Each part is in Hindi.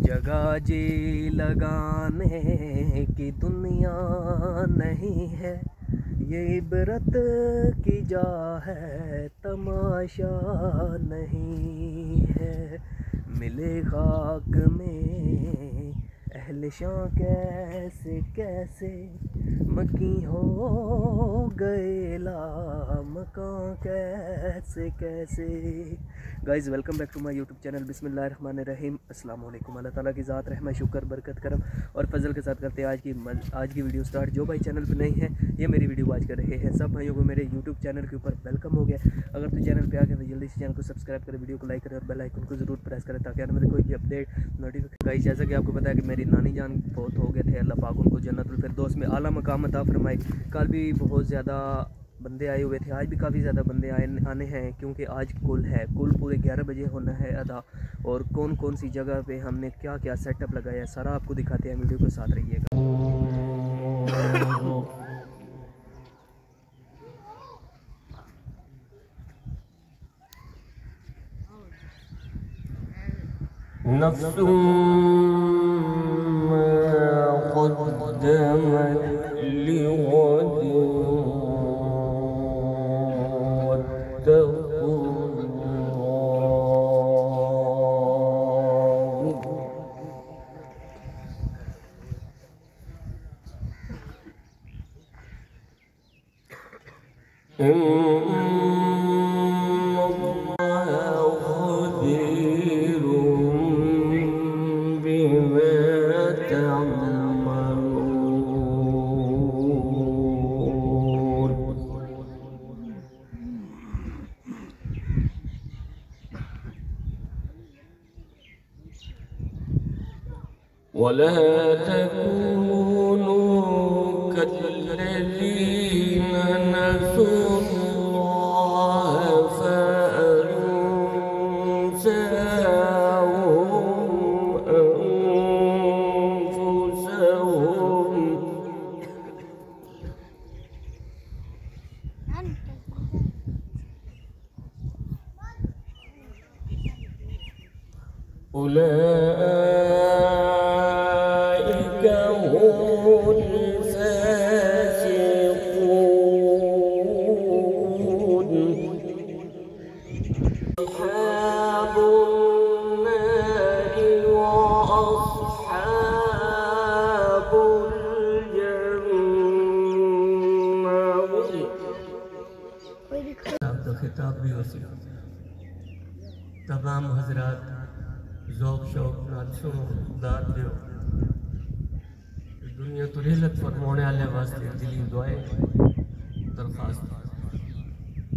जगह जी लगाने की दुनिया नहीं है, ये इबरत की जा है, तमाशा नहीं है। मिले खाक में अहले शां कैसे कैसे, मकी हो गए ला मकां कैसे कैसे। Guys welcome back to my YouTube channel. बिस्मिल्लाहिर्रहमानिर्रहीम। अस्सलाम वालेकुम। अल्लाह ताला की ज़ात रहम शुक्र बरकत करम और फजल के साथ करते हैं आज की वीडियो स्टार्ट। जो भाई चैनल पर नहीं है ये मेरी वीडियो वाच कर रहे हैं, सब भाइयों को मेरे यूट्यूब चैनल के ऊपर वेलकम हो गया। अगर तो चैनल पे आ गए तो जल्दी से चैनल को सब्सक्राइब करें, वीडियो को लाइक करें और बेल आइकन को ज़रूर प्रेस करें ताकि आने वाले कोई भी अपडेट नोटिफिकेशन। गाइस जैसा कि आपको पता है कि मेरी नानी जान बहुत हो गए थे, अल्लाह पाक उनको जन्नतुल फिरदौस में आला मकाम अता फरमाए। कल भी बहुत ज़्यादा बंदे आए हुए थे, आज भी काफ़ी ज़्यादा बंदे आने हैं क्योंकि आज कुल पूरे 11 बजे होना है अदा। और कौन कौन सी जगह पे हमने क्या क्या सेटअप लगाया है सारा आपको दिखाते हैं, वीडियो के साथ रहिएगा। वला तकूनू कल्लज़ीना नसूल्लाह फ़अन्साहुम अनफुसहुम उलाइका हुमुल फासिकून। अस्हाबुन नारि व अस्हाबुल जन्नह। आपका खिताब भी हो सकता तमाम हजरात ज़ौक़ शौक़ नाल सुनो दाद दो। दुनिया तो रिहलत फरमाने वाले वास्ते दिली दुआएं दरख्वास्त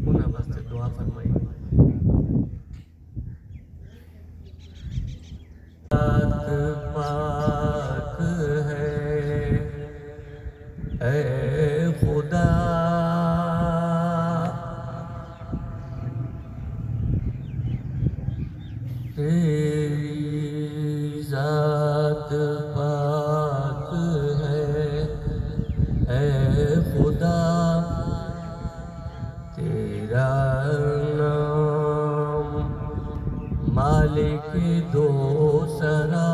उन्हें वास्ते दुआ फरमाई। पाक है ऐ खुदा, तेरी ज़ात पाक है ऐ खुदा, तेरा नाम मालिक दो सरा,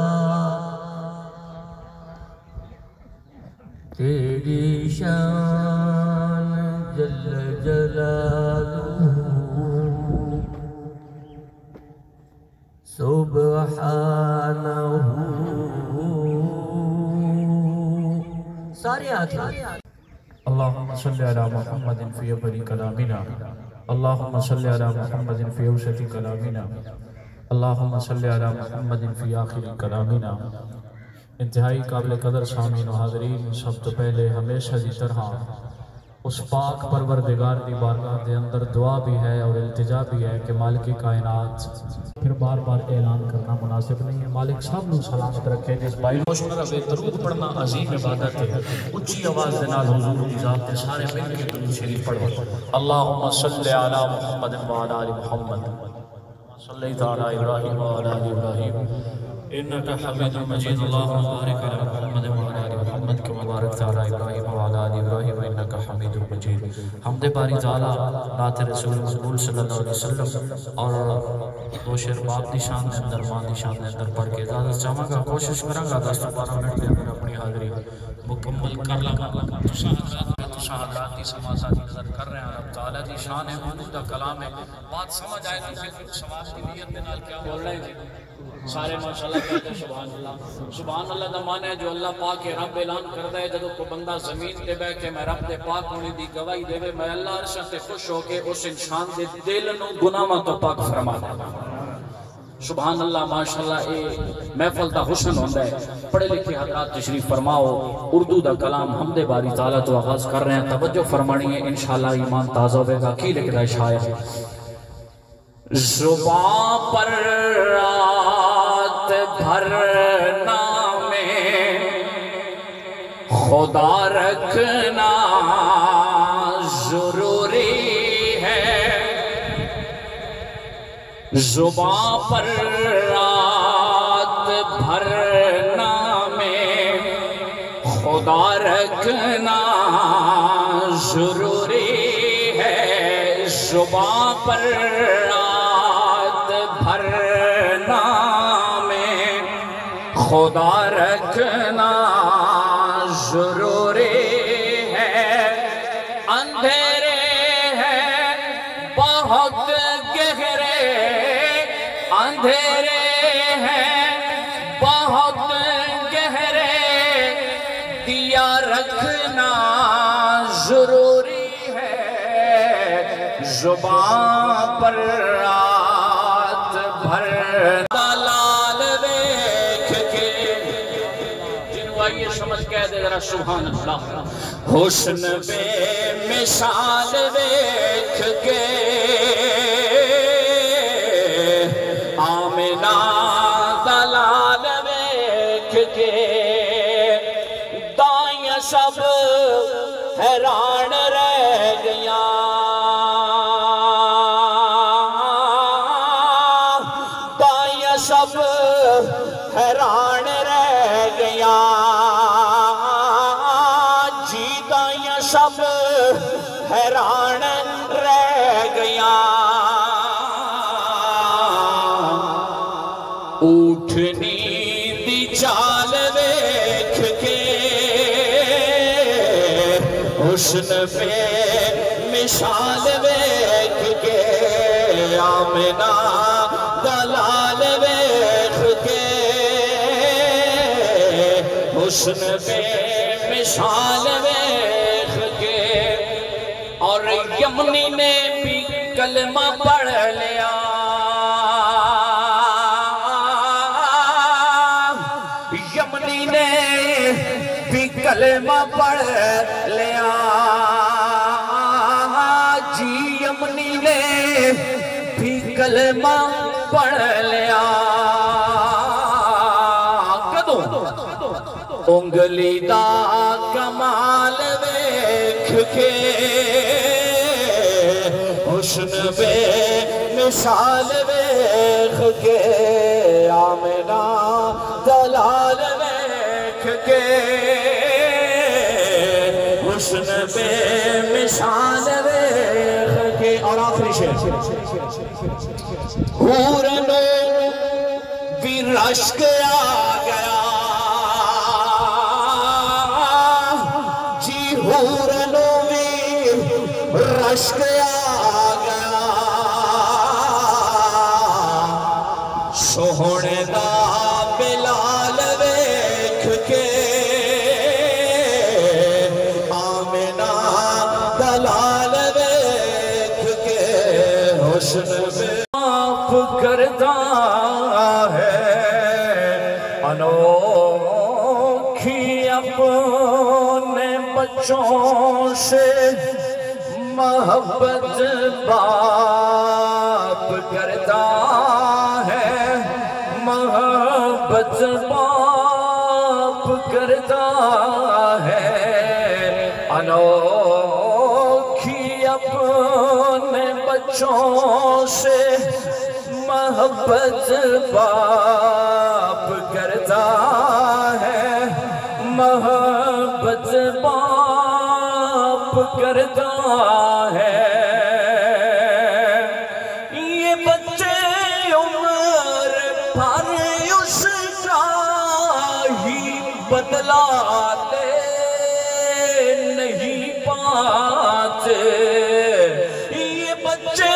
तेरी शान जल जलालुहु सुब्हानहू। सारे हाथ अल्लाहुम्मा सल्लि अला मुहम्मदिन फ़ी अव्वलि कलामिना, अल्लाहुम्मा सल्लि अला मुहम्मदिन फ़ी औसति कलामिना, अल्लाहुम्मा सल्लि अला मुहम्मदिन फ़ी आखिरि कलामिना। इंतहाई काबिल कदर सामीन व हाज़रीन, सब तो पहले हमेशा की तरह उस पाक परवरदिगार की बारगाह के अंदर दुआ भी है और इल्तिजा भी है कि मालिक कायनात, फिर बार बार ऐलान करना मुनासिब नहीं है, मालिक सब को सलामत रखे। जिस भाई दरूद पढ़ना अजीम इबादत है, उच्ची आवाज़ के नाल हुजूर की ज़ात के सारे मिल के दुरूद शरीफ पढ़ो। अल्लाहुम्मा सल्लि अला मुहम्मद व अला आलि मुहम्मद, सल्लि अला इब्राहीम व अला आलि इब्राहीम, इन्नका हमीदुम मजीद। अल्लाहुम्मा बारिक अला मुहम्मद व अला आलि मुहम्मद मुहम्मद कमा बारकता अला इब्राहीम व अला आलि इब्राहीम इन्नका हमीदुम मजीद। हम्द बारी ताला नात रसूल मक़बूल सल्लल्लाहु अलैहि वसल्लम और दो शेर बाप दी शान के अंदर मां दी शान के अंदर पढ़ के इजाजत चाहांगा, कोशिश करांगा 10-12 मिनट के अंदर अपनी हाज़िरी मुकम्मल कर लवांगा। तुसां हज़रात दी समाअत दी नज़र कर रहे हैं, रब तआला दी शान है, हुजूर दा कलाम है, बात समझ आए तो फिर सवाब की नीयत के नाल क्या बोल रहे हैं सारे माशाअल्लाह कहते हैं सुभान अल्लाह। सुभान अल्लाह दा माने है जो अल्लाह पाक के रब ऐलान करदा है जदों कोई बंदा ज़मीन ते बैठ के मैं रब दे पाक होने दी गवाही देवे, मैं अल्लाह अर्श ते खुश होके उस इंसान दे दिल नूं गुनाहां तो पाक फरमा देना। सुभान अल्लाह माशाअल्लाह ए महफिल दा हुस्न होंदा है। पढ़े लिखे हज़रात तशरीफ फरमाओ, उर्दू दा कलाम हमदे बारी ताला तो आगाज कर रहे हैं, तवज्जो फरमानी है, इंशाअल्लाह ईमान ताज़ा होगा। की लिखदा है शायर, ज़ुबां पर रात भर नामे खुदा रखना जरूरी है, ज़ुबां पर रात भर नामे खुदा रखना जरूरी है, ज़ुबां पर भर नामे खुदा रखना जरूरी है। अंधेरे हैं बहुत गहरे, अंधेरे हैं बहुत गहरे, दिया रखना जरूरी है, ज़ुबां पर दलाल देख के जिन्हों ये समझ कह दे जरा सुभान अल्लाह। हुस्न बे मिसाल देख के आमिना दलाल देख के दाइयां सब हैरान रह गया, सब हैरान रह गया, जी दाइयां सब हैरान रह गया। ऊठनी दी चाल देख के हुस्न पे मिसाल देख के आमिना दलाल देख के हुस्न पे मिसाल देख के। और यमनी ने भी कलमा पढ़ लिया, यमनी ने भी कलमा पढ़ लिया, जी यमनी ने भी कलमा पढ़ लिया। कदों उंगली दा कमाल देख के हुस्न बे मिसाल देख के आमिना दलाल देख के हुस्न बे मिसाल देख के। और आखिरी शेर, हूरनो भी रश्क आ गया, जी हूरनो भी रश्क आ गया, सोहने दा बिलाल देख के आमिना दलाल देख के हुस्न में करता है अनोखी अपने बच्चों से मोहब्बत बाप करता है, मोहब्बत बाप करता है, अनोखी अपने बच्चों से मोहब्बत बाप करता है, मोहब्बत फर्ज बाप करता है। ये बच्चे उम्र भर उसका ही बदलाते नहीं पाते। ये बच्चे